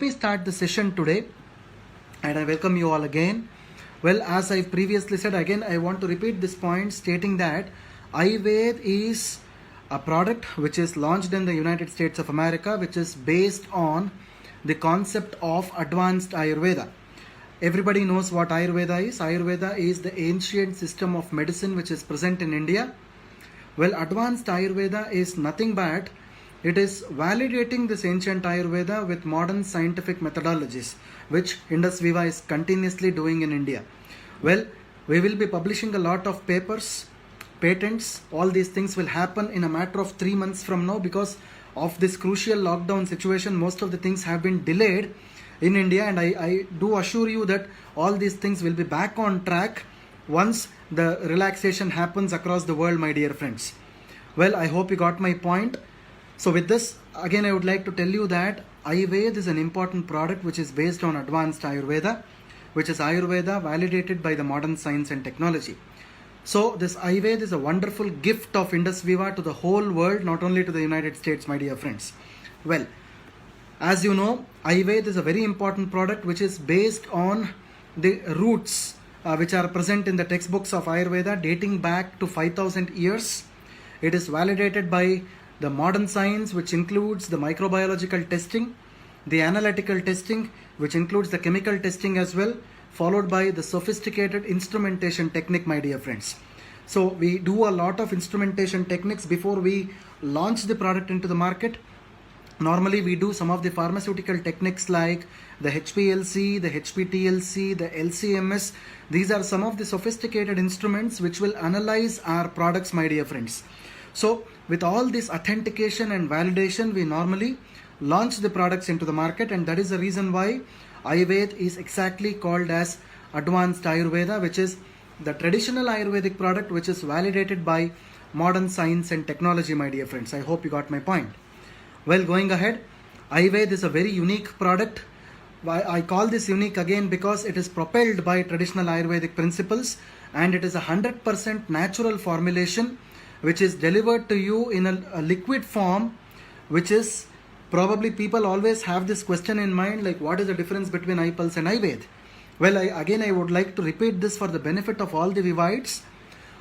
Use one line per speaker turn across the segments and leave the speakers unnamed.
We start the session today and I welcome you all again. Well, as I previously said, again I want to repeat this point stating that Ayurveda is a product which is launched in the United States of America, which is based on the concept of advanced Ayurveda. Everybody knows what Ayurveda is. Ayurveda is the ancient system of medicine which is present in India. Well, advanced Ayurveda is nothing but it is validating this ancient Ayurveda with modern scientific methodologies, which Indus Viva is continuously doing in India. Well, we will be publishing a lot of papers, patents, all these things will happen in a matter of 3 months from now because of this crucial lockdown situation. Most of the things have been delayed in India, and I do assure you that all these things will be back on track once the relaxation happens across the world, my dear friends. Well, I hope you got my point. So with this, again I would like to tell you that Ayurveda is an important product which is based on advanced Ayurveda, which is Ayurveda validated by the modern science and technology. So this Ayurveda is a wonderful gift of Indus Viva to the whole world, not only to the United States, my dear friends. Well, as you know, Ayurveda is a very important product which is based on the roots which are present in the textbooks of Ayurveda dating back to 5000 years. It is validated by the modern science, which includes the microbiological testing, the analytical testing, which includes the chemical testing as well, followed by the sophisticated instrumentation technique, my dear friends. So we do a lot of instrumentation techniques before we launch the product into the market. Normally we do some of the pharmaceutical techniques like the HPLC, the HPTLC, the LCMS. These are some of the sophisticated instruments which will analyze our products, my dear friends. So with all this authentication and validation, we normally launch the products into the market, and that is the reason why Ayurveda is exactly called as advanced Ayurveda, which is the traditional Ayurvedic product which is validated by modern science and technology, my dear friends. I hope you got my point. Well, going ahead, Ayurveda is a very unique product. I call this unique again because it is propelled by traditional Ayurvedic principles, and it is a 100% natural formulation which is delivered to you in a liquid form, which is probably people always have this question in mind, like what is the difference between iPulse and Ayurveda? Well, I would like to repeat this for the benefit of all the Vivites.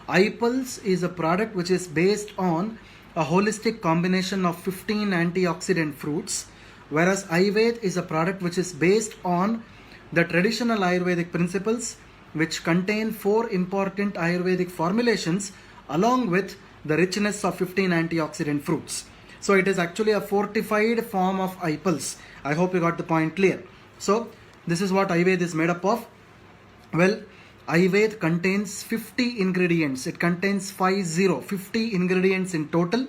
iPulse is a product which is based on a holistic combination of 15 antioxidant fruits, whereas Ayurveda is a product which is based on the traditional Ayurvedic principles, which contain 4 important Ayurvedic formulations along with the richness of 15 antioxidant fruits. So it is actually a fortified form of iPulse. I hope you got the point clear. So this is what Ayurveda is made up of. Well, Ayurveda contains 50 ingredients. It contains 50 ingredients in total,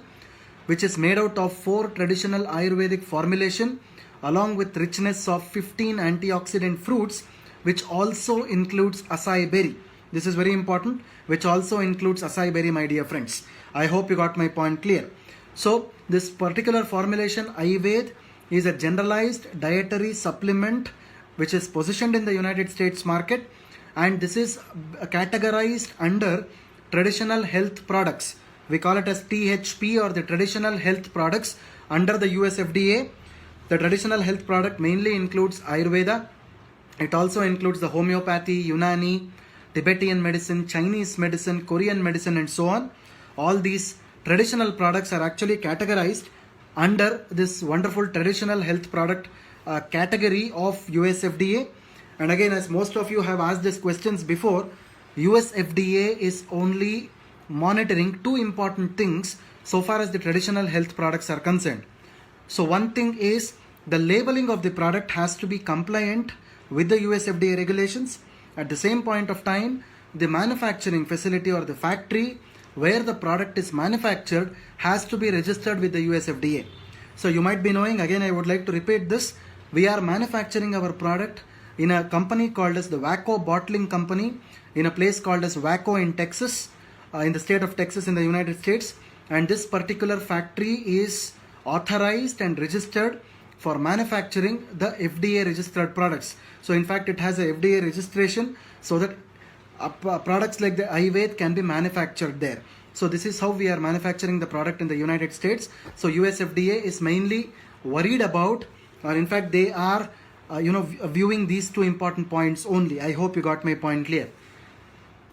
which is made out of 4 traditional Ayurvedic formulation along with richness of 15 antioxidant fruits, which also includes acai berry. This is very important, which also includes acai berry, my dear friends. I hope you got my point clear. So this particular formulation, Ayurveda, is a generalized dietary supplement which is positioned in the United States market, and this is categorized under traditional health products. We call it as THP, or the traditional health products under the US FDA. The traditional health product mainly includes Ayurveda. It also includes the homeopathy, Unani, Tibetan medicine, Chinese medicine, Korean medicine, and so on. All these traditional products are actually categorized under this wonderful traditional health product category of US FDA. And again, as most of you have asked these questions before, US FDA is only monitoring 2 important things so far as the traditional health products are concerned. So one thing is the labeling of the product has to be compliant with the US FDA regulations. At the same point of time, the manufacturing facility or the factory where the product is manufactured has to be registered with the US FDA. So you might be knowing, again I would like to repeat this, we are manufacturing our product in a company called as the Waco Bottling Company in a place called as Waco in Texas, in the state of Texas in the United States, and this particular factory is authorized and registered for manufacturing the FDA registered products. So in fact it has a FDA registration so that products like the Ayurveda can be manufactured there. So this is how we are manufacturing the product in the United States. So US FDA is mainly worried about, or in fact they are viewing these two important points only. I hope you got my point clear.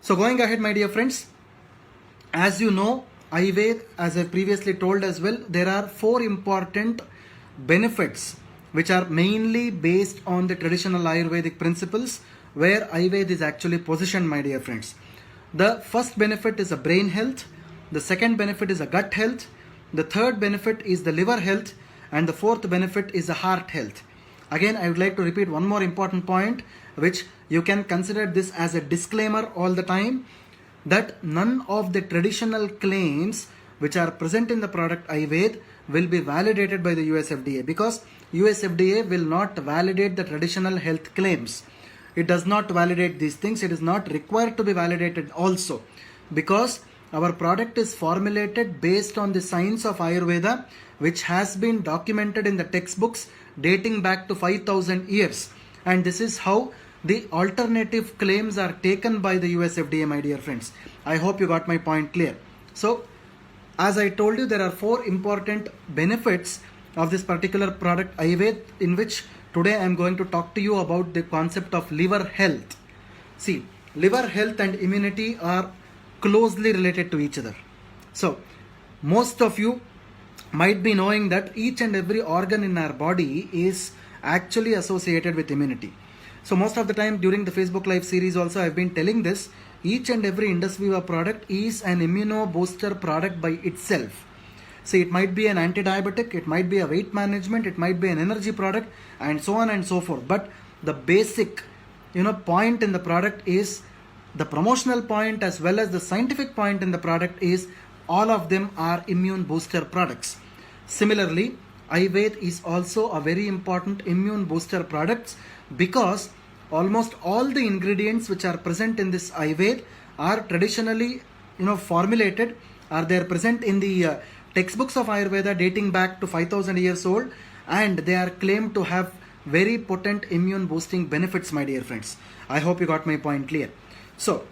So going ahead, my dear friends, as you know, Ayurveda, as I previously told as well, there are 4 important benefits which are mainly based on the traditional Ayurvedic principles where Ayurveda is actually positioned, my dear friends. The first benefit is a brain health, the second benefit is a gut health, the third benefit is the liver health, and the fourth benefit is the heart health. Again, I would like to repeat one more important point, which you can consider this as a disclaimer all the time, that none of the traditional claims which are present in the product Ayurveda will be validated by the US FDA, because US FDA will not validate the traditional health claims. It does not validate these things. It is not required to be validated also, because our product is formulated based on the science of Ayurveda, which has been documented in the textbooks dating back to 5,000 years. And this is how the alternative claims are taken by the US FDA, my dear friends. I hope you got my point clear. So, as I told you, there are 4 important benefits of this particular product Ayurveda, in which today I am going to talk to you about the concept of liver health. See, liver health and immunity are closely related to each other. So, most of you might be knowing that each and every organ in our body is actually associated with immunity. So most of the time during the Facebook Live series also I've been telling this, each and every Indus Viva product is an immuno booster product by itself. See, it might be an anti-diabetic, it might be a weight management, it might be an energy product, and so on and so forth. But the basic point in the product is, the promotional point as well as the scientific point in the product is, all of them are immune booster products. Similarly, Ayurveda is also a very important immune booster products, because almost all the ingredients which are present in this Ayurveda are traditionally formulated, are there present in the textbooks of Ayurveda dating back to 5,000 years old, and they are claimed to have very potent immune boosting benefits, my dear friends. I hope you got my point clear. So,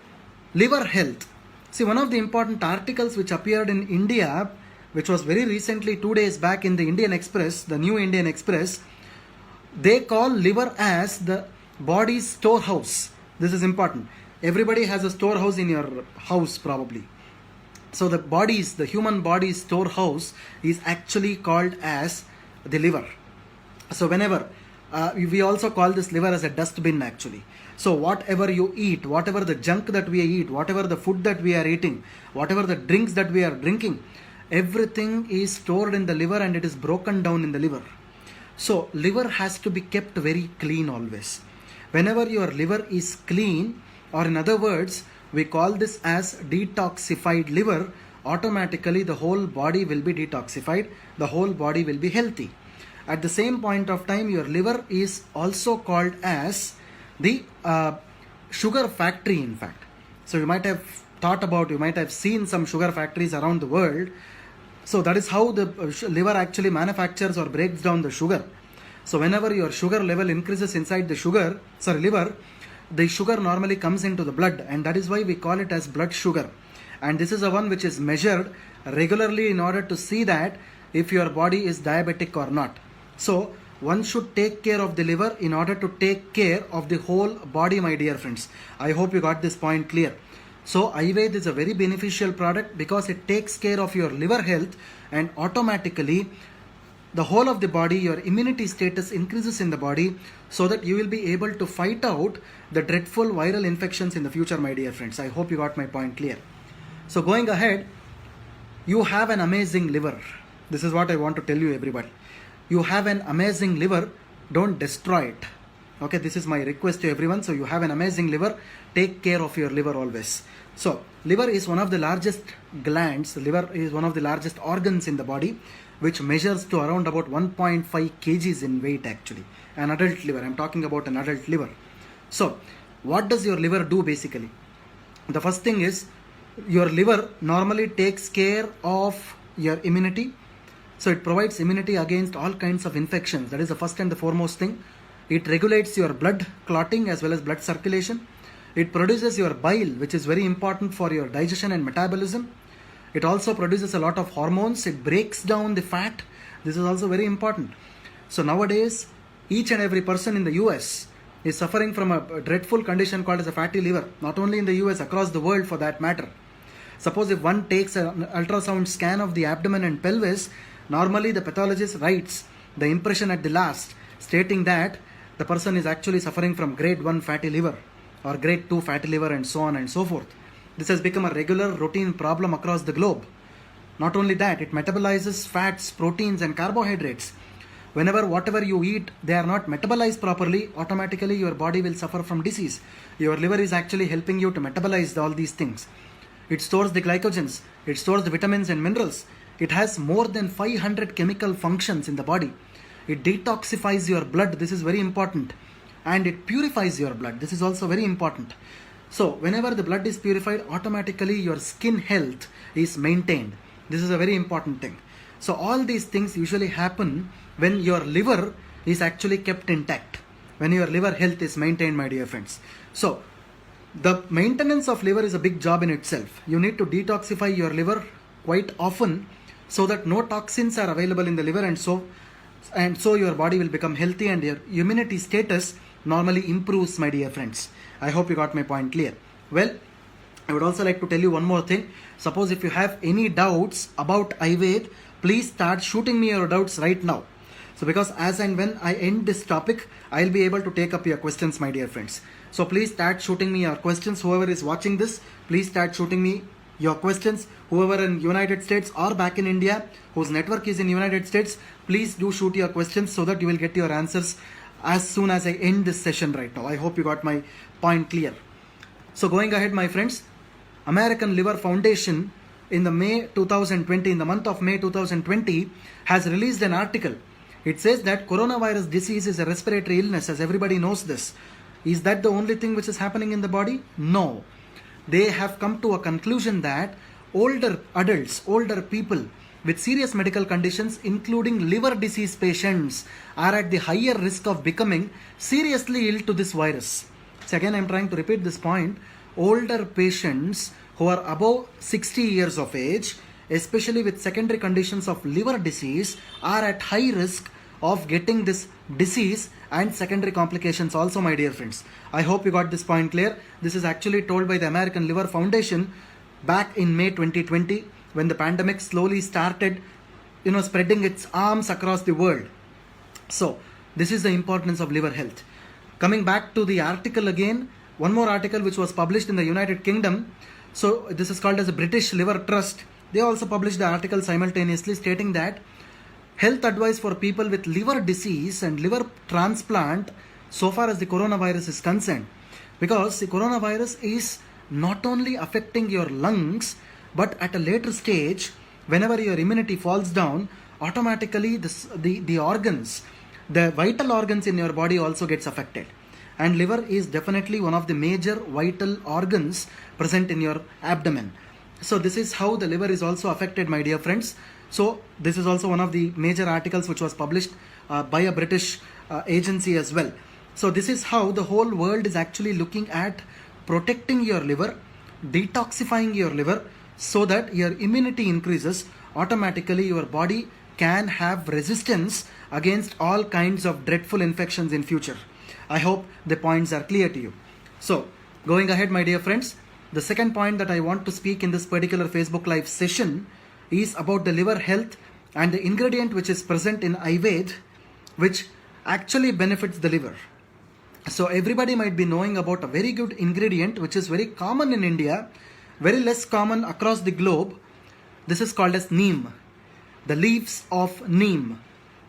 liver health. See, one of the important articles which appeared in India, which was very recently, 2 days back, in the Indian Express, the New Indian Express, they call liver as the body's storehouse. This is important. Everybody has a storehouse in your house probably. So the human body's storehouse is actually called as the liver. So whenever, we also call this liver as a dustbin actually. So whatever you eat, whatever the junk that we eat, whatever the food that we are eating, whatever the drinks that we are drinking, everything is stored in the liver and it is broken down in the liver. So liver has to be kept very clean always. Whenever your liver is clean, or in other words, we call this as detoxified liver, automatically the whole body will be detoxified, the whole body will be healthy. At the same point of time, your liver is also called as the sugar factory, in fact. So you might have you might have seen some sugar factories around the world. So that is how the liver actually manufactures or breaks down the sugar. So whenever your sugar level increases inside the liver, the sugar normally comes into the blood, and that is why we call it as blood sugar. And this is the one which is measured regularly in order to see that if your body is diabetic or not. So one should take care of the liver in order to take care of the whole body, my dear friends. I hope you got this point clear. So Ayurveda is a very beneficial product because it takes care of your liver health, and automatically the whole of the body, your immunity status increases in the body, so that you will be able to fight out the dreadful viral infections in the future, my dear friends. I hope you got my point clear. So going ahead, you have an amazing liver. This is what I want to tell you, everybody. You have an amazing liver, don't destroy it. Okay, this is my request to everyone. So you have an amazing liver, take care of your liver always. So liver is one of the largest glands. The liver is one of the largest organs in the body, which measures to around about 1.5 kgs in weight actually. An adult liver, I'm talking about an adult liver. So what does your liver do basically? The first thing is, your liver normally takes care of your immunity. So it provides immunity against all kinds of infections. That is the first and the foremost thing. It regulates your blood clotting as well as blood circulation. It produces your bile, which is very important for your digestion and metabolism. It also produces a lot of hormones. It breaks down the fat. This is also very important. So nowadays, each and every person in the US is suffering from a dreadful condition called as a fatty liver. Not only in the US, across the world for that matter. Suppose if one takes an ultrasound scan of the abdomen and pelvis, normally the pathologist writes the impression at the last stating that the person is actually suffering from grade 1 fatty liver or grade 2 fatty liver and so on and so forth. This has become a regular routine problem across the globe. Not only that, it metabolizes fats, proteins and carbohydrates. Whenever whatever you eat, they are not metabolized properly, automatically your body will suffer from disease. Your liver is actually helping you to metabolize all these things. It stores the glycogens, it stores the vitamins and minerals. It has more than 500 chemical functions in the body. It detoxifies your blood, this is very important. And it purifies your blood, this is also very important. So whenever the blood is purified, automatically your skin health is maintained. This is a very important thing. So all these things usually happen when your liver is actually kept intact, when your liver health is maintained, my dear friends. So the maintenance of liver is a big job in itself. You need to detoxify your liver quite often so that no toxins are available in the liver, and so your body will become healthy and your immunity status normally improves, my dear friends. I hope you got my point clear. Well, I would also like to tell you one more thing. Suppose if you have any doubts about Ayurveda, please start shooting me your doubts right now. So because as and when I end this topic, I'll be able to take up your questions, my dear friends. So please start shooting me your questions. Whoever is watching this, please start shooting me your questions. Whoever in United States or back in India, whose network is in United States, please do shoot your questions so that you will get your answers as soon as I end this session right now. I hope you got my point clear. So going ahead, my friends, American Liver Foundation in the month of May 2020 has released an article. It says that coronavirus disease is a respiratory illness, as everybody knows this. Is that the only thing which is happening in the body? No. They have come to a conclusion that older adults, older people with serious medical conditions, including liver disease patients, are at the higher risk of becoming seriously ill to this virus. So again, I am trying to repeat this point. Older patients who are above 60 years of age, especially with secondary conditions of liver disease, are at high risk of getting this disease and secondary complications also, my dear friends. I hope you got this point clear. This is actually told by the American Liver Foundation back in May 2020 when the pandemic slowly started, spreading its arms across the world. So this is the importance of liver health. Coming back to the article again, one more article which was published in the United Kingdom. So this is called as a British Liver Trust. They also published the article simultaneously stating that health advice for people with liver disease and liver transplant so far as the coronavirus is concerned. Because the coronavirus is not only affecting your lungs, but at a later stage, whenever your immunity falls down, automatically the organs, the vital organs in your body also gets affected. And liver is definitely one of the major vital organs present in your abdomen. So this is how the liver is also affected, my dear friends. So this is also one of the major articles which was published by a British agency as well. So this is how the whole world is actually looking at protecting your liver, detoxifying your liver so that your immunity increases. Automatically your body can have resistance against all kinds of dreadful infections in future. I hope the points are clear to you. So going ahead, my dear friends, the second point that I want to speak in this particular Facebook Live session is about the liver health and the ingredient which is present in Ayurveda which actually benefits the liver. So everybody might be knowing about a very good ingredient which is very common in India, very less common across the globe. This is called as neem, the leaves of neem.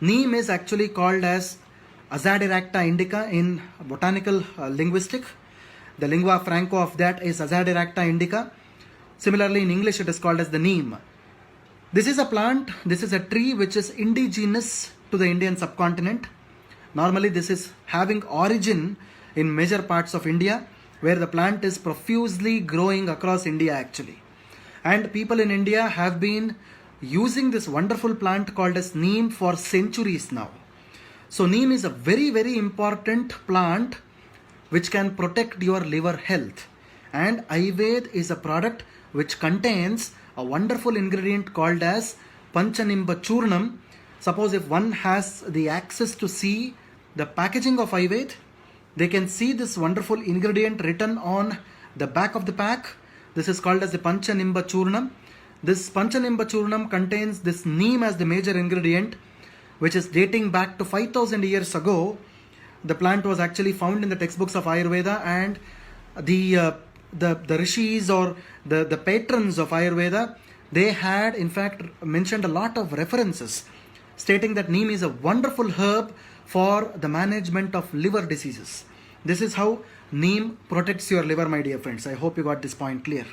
Neem is actually called as Azadirachta indica in botanical linguistic. The lingua franca of that is Azadirachta indica. Similarly, in English it is called as the neem. This is a plant, this is a tree which is indigenous to the Indian subcontinent. Normally this is having origin in major parts of India where the plant is profusely growing across India actually. And people in India have been using this wonderful plant called as neem for centuries now. So neem is a very, very important plant which can protect your liver health. And Ayurveda is a product which contains a wonderful ingredient called as Panchanimba Churnam. Suppose if one has the access to see the packaging of Ayurveda, they can see this wonderful ingredient written on the back of the pack. This is called as the Panchanimba Churnam. This Panchanimba Churnam contains this neem as the major ingredient, which is dating back to 5000 years ago. The plant was actually found in the textbooks of Ayurveda, and the rishis or the patrons of Ayurveda, they had in fact mentioned a lot of references stating that neem is a wonderful herb for the management of liver diseases. This is how neem protects your liver, my dear friends. I hope you got this point clear.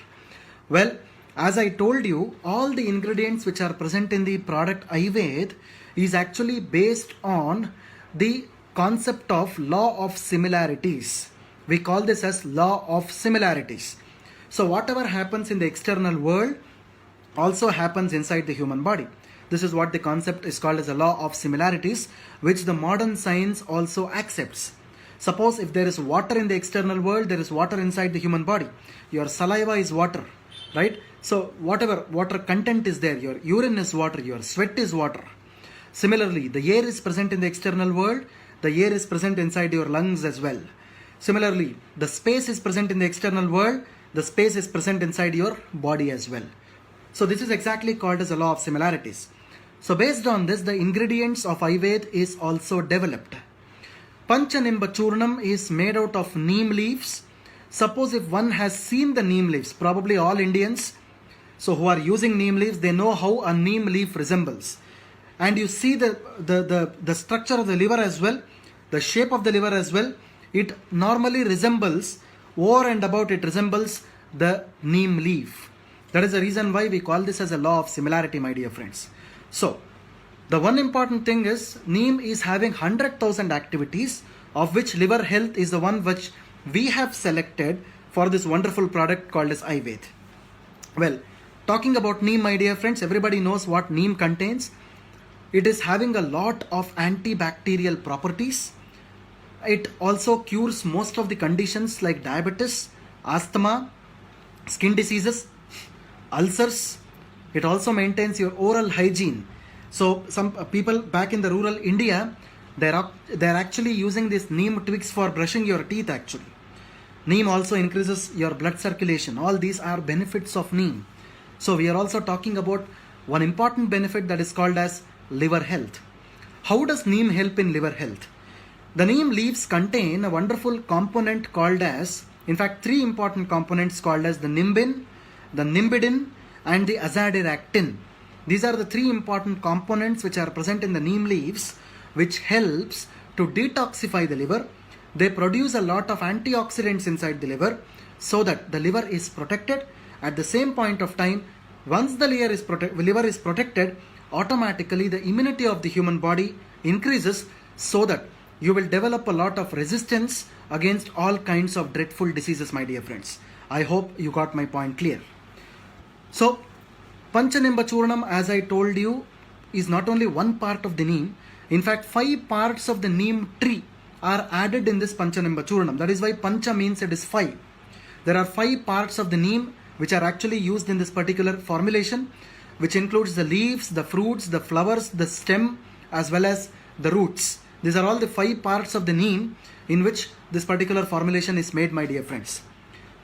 Well, as I told you, all the ingredients which are present in the product Ayurveda is actually based on the concept of law of similarities. We call this as law of similarities. So whatever happens in the external world also happens inside the human body. This is what the concept is called as a law of similarities, which the modern science also accepts. Suppose if there is water in the external world, there is water inside the human body. Your saliva is water, right? So whatever water content is there, your urine is water, your sweat is water. Similarly, the air is present in the external world, the air is present inside your lungs as well. Similarly, the space is present in the external world, the space is present inside your body as well. So this is exactly called as a law of similarities. So based on this, the ingredients of Ayurveda is also developed. Panchanimba Churnam is made out of neem leaves. Suppose if one has seen the neem leaves, probably all Indians so who are using neem leaves, they know how a neem leaf resembles. And you see the structure of the liver as well, the shape of the liver as well. It normally resembles, over and about it resembles the neem leaf. That is the reason why we call this as a law of similarity, my dear friends. So, the one important thing is neem is having 100,000 activities, of which liver health is the one which we have selected for this wonderful product called as Ayurveda. Well, talking about neem, my dear friends, everybody knows what neem contains. It is having a lot of antibacterial properties. It also cures most of the conditions like diabetes, asthma, skin diseases, ulcers. It also maintains your oral hygiene. So some people back in the rural India, they're actually using this neem twigs for brushing your teeth actually. Neem also increases your blood circulation. All these are benefits of neem. So we are also talking about one important benefit that is called as liver health. How does neem help in liver health? The neem leaves contain a wonderful component called as, in fact, three important components called as the nimbin, the nimbidin, and the azadirachtin. These are the three important components which are present in the neem leaves, which helps to detoxify the liver. They produce a lot of antioxidants inside the liver so that the liver is protected. At the same point of time, once the liver is protected, automatically the immunity of the human body increases so that you will develop a lot of resistance against all kinds of dreadful diseases, my dear friends. I hope you got my point clear. So, Panchanimba Churnam, as I told you, is not only one part of the neem. In fact, 5 parts of the neem tree are added in this Panchanimba Churnam. That is why Pancha means it is 5. There are 5 parts of the neem which are actually used in this particular formulation, which includes the leaves, the fruits, the flowers, the stem, as well as the roots. These are all the 5 parts of the neem in which this particular formulation is made, my dear friends.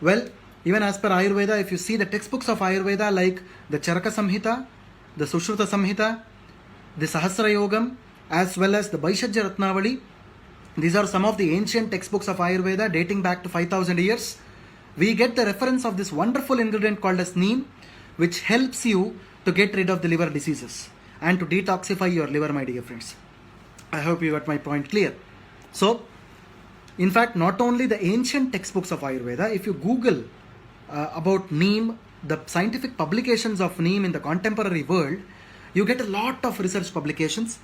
Well, even as per Ayurveda, if you see the textbooks of Ayurveda like the Charaka Samhita, the Sushruta Samhita, the Sahasra Yogam, as well as the Vaishajya Ratnavali, these are some of the ancient textbooks of Ayurveda dating back to 5000 years. We get the reference of this wonderful ingredient called as neem, which helps you to get rid of the liver diseases and to detoxify your liver, my dear friends. I hope you got my point clear. So, in fact, not only the ancient textbooks of Ayurveda, if you Google about neem, the scientific publications of neem in the contemporary world, you get a lot of research publications,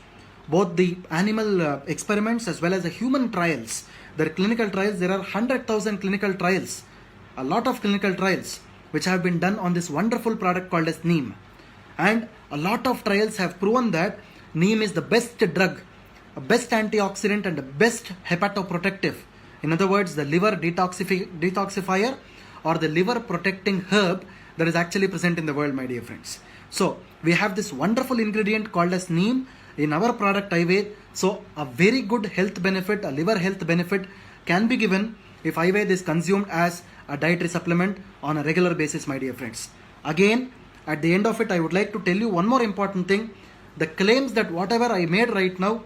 both the animal experiments as well as the human trials. There are clinical trials, there are 100,000 clinical trials, a lot of clinical trials which have been done on this wonderful product called as neem. And a lot of trials have proven that neem is the best drug, a best antioxidant and the best hepatoprotective. In other words, the liver detoxifier or the liver protecting herb that is actually present in the world, my dear friends. So, we have this wonderful ingredient called as neem, in our product Ayurveda. So a very good health benefit, a liver health benefit can be given if Ayurveda is consumed as a dietary supplement on a regular basis, my dear friends. Again, at the end of it, I would like to tell you one more important thing. The claims that whatever I made right now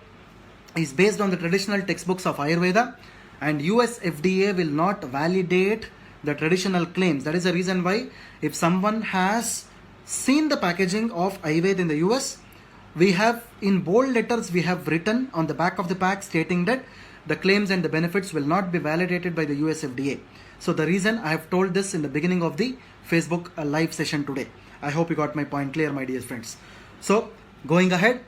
is based on the traditional textbooks of Ayurveda, and US FDA will not validate the traditional claims. That is the reason why if someone has seen the packaging of Ayurveda in the US, we have in bold letters we have written on the back of the pack stating that the claims and the benefits will not be validated by the US FDA. So the reason I have told this in the beginning of the Facebook live session today. I hope you got my point clear, my dear friends. So going ahead,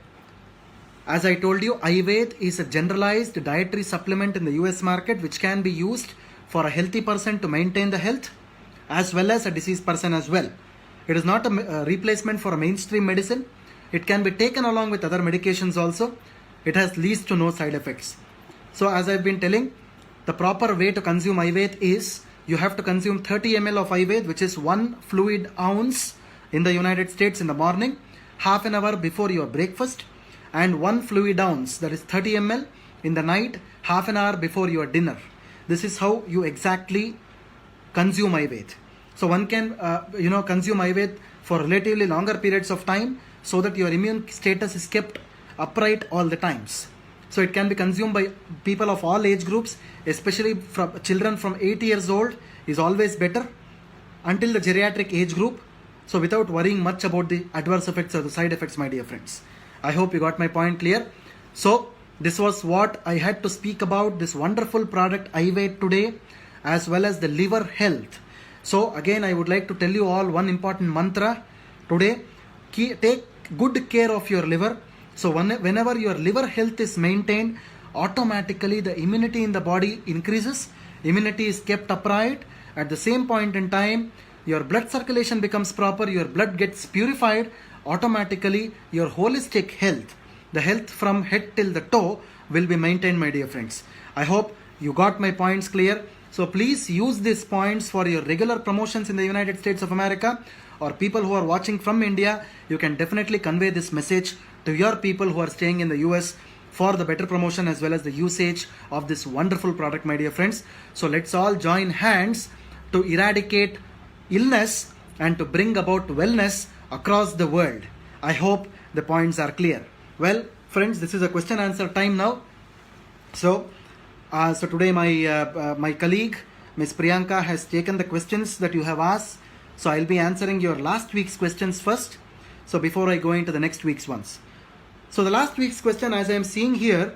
as I told you, Ayurveda is a generalized dietary supplement in the US market which can be used for a healthy person to maintain the health as well as a diseased person as well. It is not a replacement for a mainstream medicine. It can be taken along with other medications also. It has least to no side effects. So as I've been telling, the proper way to consume Ayurveda is you have to consume 30 ml of Ayurveda, which is 1 fluid ounce in the United States in the morning, half an hour before your breakfast, and 1 fluid ounce, that is 30 ml, in the night, half an hour before your dinner. This is how you exactly consume Ayurveda. So one can consume Ayurveda for relatively longer periods of time so that your immune status is kept upright all the times. So it can be consumed by people of all age groups, especially from children from 8 years old is always better until the geriatric age group. So without worrying much about the adverse effects or the side effects, my dear friends. I hope you got my point clear. So this was what I had to speak about this wonderful product Ayurveda today, as well as the liver health. So again, I would like to tell you all one important mantra today. Take good care of your liver. So whenever your liver health is maintained, automatically the immunity in the body increases. Immunity is kept upright. At the same point in time, your blood circulation becomes proper, your blood gets purified. Automatically your holistic health, the health from head till the toe, will be maintained, my dear friends. I hope you got my points clear. So please use these points for your regular promotions in the United States of America, or people who are watching from India. You can definitely convey this message to your people who are staying in the US for the better promotion as well as the usage of this wonderful product, my dear friends. So let's all join hands to eradicate illness and to bring about wellness across the world. I hope the points are clear. Well, friends, this is a question answer time now. So today my colleague Ms. Priyanka has taken the questions that you have asked. So I'll be answering your last week's questions first. So before I go into the next week's ones. So the last week's question, as I am seeing here,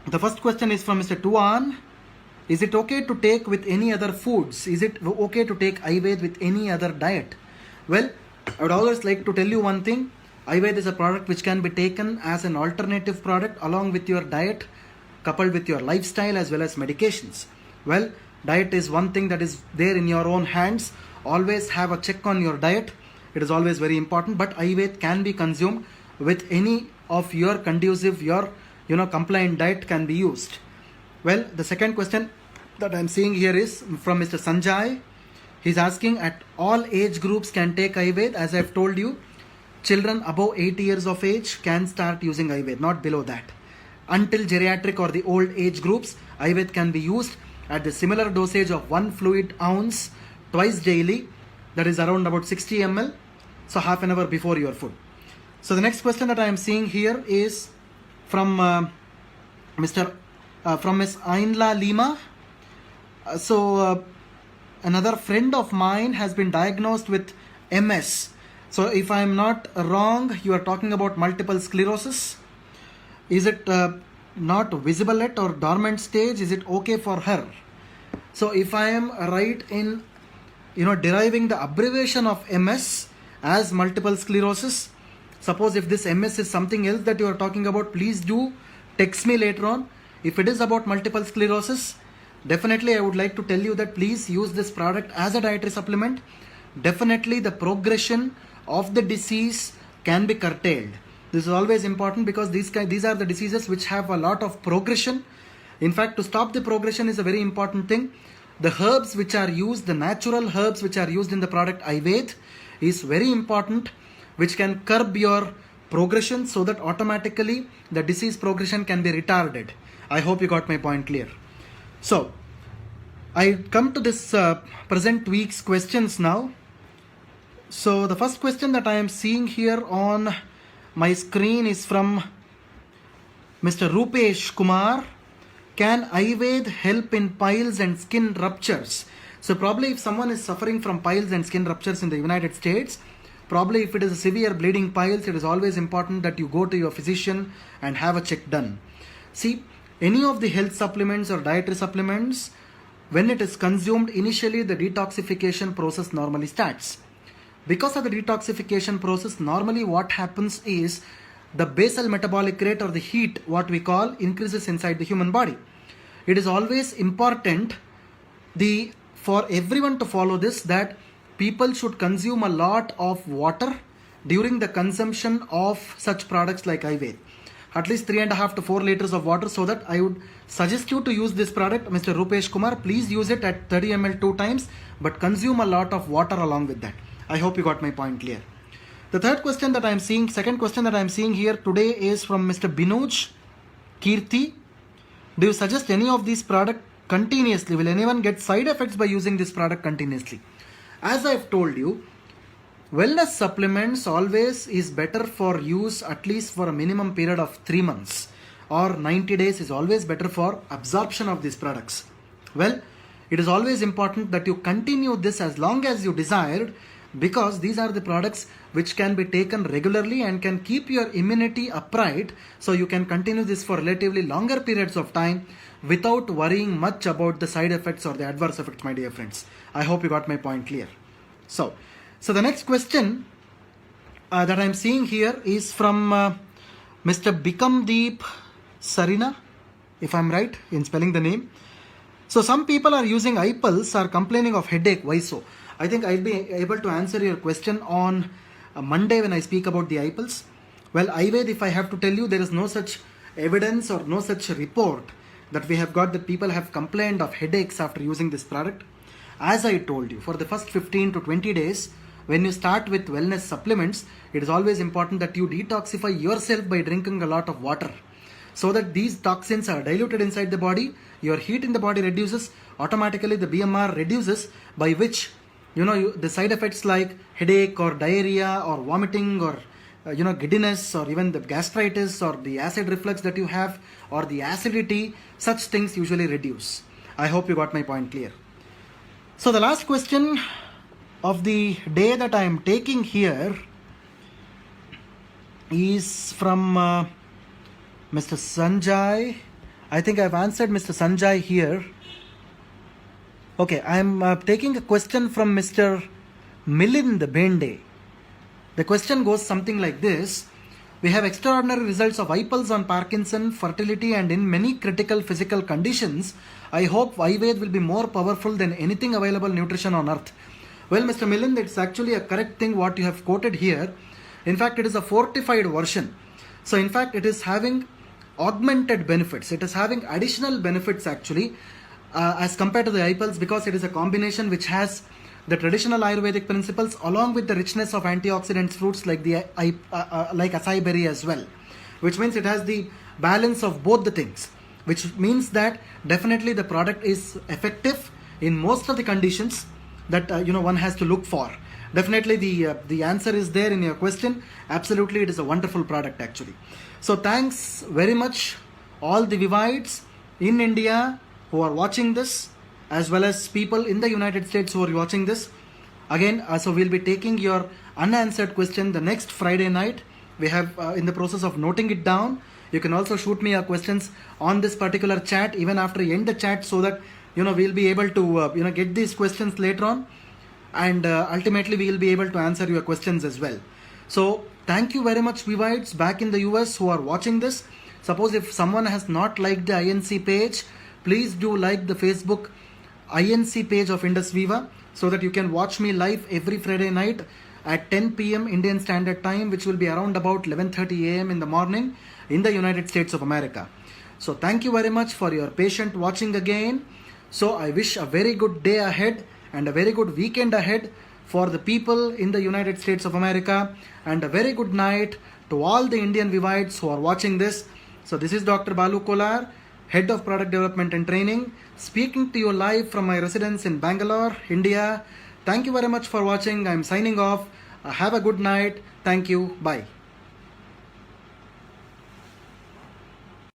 the first question is from Mr. Tuan. Is it okay to take with any other foods? Is it okay to take Ayurveda with any other diet? Well, I would always like to tell you one thing. Ayurveda is a product which can be taken as an alternative product along with your diet, coupled with your lifestyle as well as medications. Well, diet is one thing that is there in your own hands. Always have a check on your diet. It is always very important. But Ayurveda can be consumed with any of your conducive, your compliant diet can be used. Well, the second question that I am seeing here is from Mr. Sanjay. He's asking, at all age groups can take Ayurveda. As I've told you, children above 8 years of age can start using Ayurveda, not below that. Until geriatric or the old age groups, Ayurveda can be used at the similar dosage of 1 fluid ounce twice daily. That is around about 60 ml. So half an hour before your food. So the next question that I am seeing here is from Ms. Ainla Lima. Another friend of mine has been diagnosed with MS. So if I am not wrong, you are talking about multiple sclerosis. Is it not visible yet or dormant stage? Is it okay for her? So if I am right in deriving the abbreviation of MS as multiple sclerosis, suppose if this MS is something else that you are talking about, please do text me later on. If it is about multiple sclerosis, definitely I would like to tell you that please use this product as a dietary supplement. Definitely the progression of the disease can be curtailed. This is always important because these are the diseases which have a lot of progression. In fact, to stop the progression is a very important thing. The herbs which are used, the natural herbs which are used in the product Ayurveda is very important, which can curb your progression so that automatically the disease progression can be retarded. I hope you got my point clear. So I come to this present week's questions now. So the first question that I am seeing here on my screen is from Mr. Rupesh Kumar. Can Ayurveda help in piles and skin ruptures? So probably if someone is suffering from piles and skin ruptures in the United States, probably if it is a severe bleeding piles, it is always important that you go to your physician and have a check done. See, any of the health supplements or dietary supplements, when it is consumed, initially the detoxification process normally starts. Because of the detoxification process, normally what happens is the basal metabolic rate, or the heat, what we call, increases inside the human body. It is always important for everyone to follow this, that people should consume a lot of water during the consumption of such products like Ayurveda. At least 3.5 to 4 liters of water, so that I would suggest you to use this product. Mr. Rupesh Kumar, please use it at 30 ml 2 times, but consume a lot of water along with that. I hope you got my point clear. The second question that I am seeing here today is from Mr. Binuj Kirti. Do you suggest any of these products continuously? Will anyone get side effects by using this product continuously? As I have told you, wellness supplements always is better for use at least for a minimum period of 3 months, or 90 days is always better for absorption of these products. Well, it is always important that you continue this as long as you desired, because these are the products which can be taken regularly and can keep your immunity upright, so you can continue this for relatively longer periods of time without worrying much about the side effects or the adverse effects, my dear friends. I hope you got my point clear. So the next question that I am seeing here is from Mr. Bikamdeep Sarina, if I am right in spelling the name. So some people are using iPulse, are complaining of headache. Why so? I think I'll be able to answer your question on Monday when I speak about the iPulse. Well, Ayurveda, if I have to tell you, there is no such evidence or no such report that we have got that people have complained of headaches after using this product. As I told you, for the first 15 to 20 days, when you start with wellness supplements, it is always important that you detoxify yourself by drinking a lot of water, so that these toxins are diluted inside the body, your heat in the body reduces, automatically the BMR reduces, by which the side effects like headache or diarrhea or vomiting or giddiness, or even the gastritis or the acid reflux that you have, or the acidity, such things usually reduce. I hope you got my point clear. So the last question of the day that I am taking here is from Mr. Sanjay. I think I've answered Mr. Sanjay here. Okay, I am taking a question from Mr. Milind Bende. The question goes something like this. We have extraordinary results of iPulse on Parkinson, fertility, and in many critical physical conditions. I hope Ayurveda will be more powerful than anything available nutrition on earth. Well, Mr. Milind, it's actually a correct thing what you have quoted here. In fact, it is a fortified version. So in fact, it is having augmented benefits. It is having additional benefits actually as compared to the iPulse, because it is a combination which has the traditional Ayurvedic principles along with the richness of antioxidants fruits like like acai berry as well, which means it has the balance of both the things, which means that definitely the product is effective in most of the conditions that one has to look for. Definitely the answer is there in your question. Absolutely, it is a wonderful product actually. So thanks very much all the Vivites in India who are watching this, as well as people in the United States who are watching this. Again, so we'll be taking your unanswered question the next Friday night. We have in the process of noting it down. You can also shoot me your questions on this particular chat even after you end the chat, so that we'll be able to get these questions later on, and ultimately we will be able to answer your questions as well. So thank you very much, Vivites back in the US who are watching this. Suppose if someone has not liked the INC page, please do like the Facebook INC page of Indus Viva, so that you can watch me live every Friday night at 10 p.m. Indian Standard Time, which will be around about 11:30 a.m. in the morning in the United States of America. So thank you very much for your patient watching again. So I wish a very good day ahead and a very good weekend ahead for the people in the United States of America, and a very good night to all the Indian Vivites who are watching this. So this is Dr. Balu Kolar, Head of Product Development and Training, speaking to you live from my residence in Bangalore, India. Thank you very much for watching. I'm signing off. Have a good night. Thank you. Bye.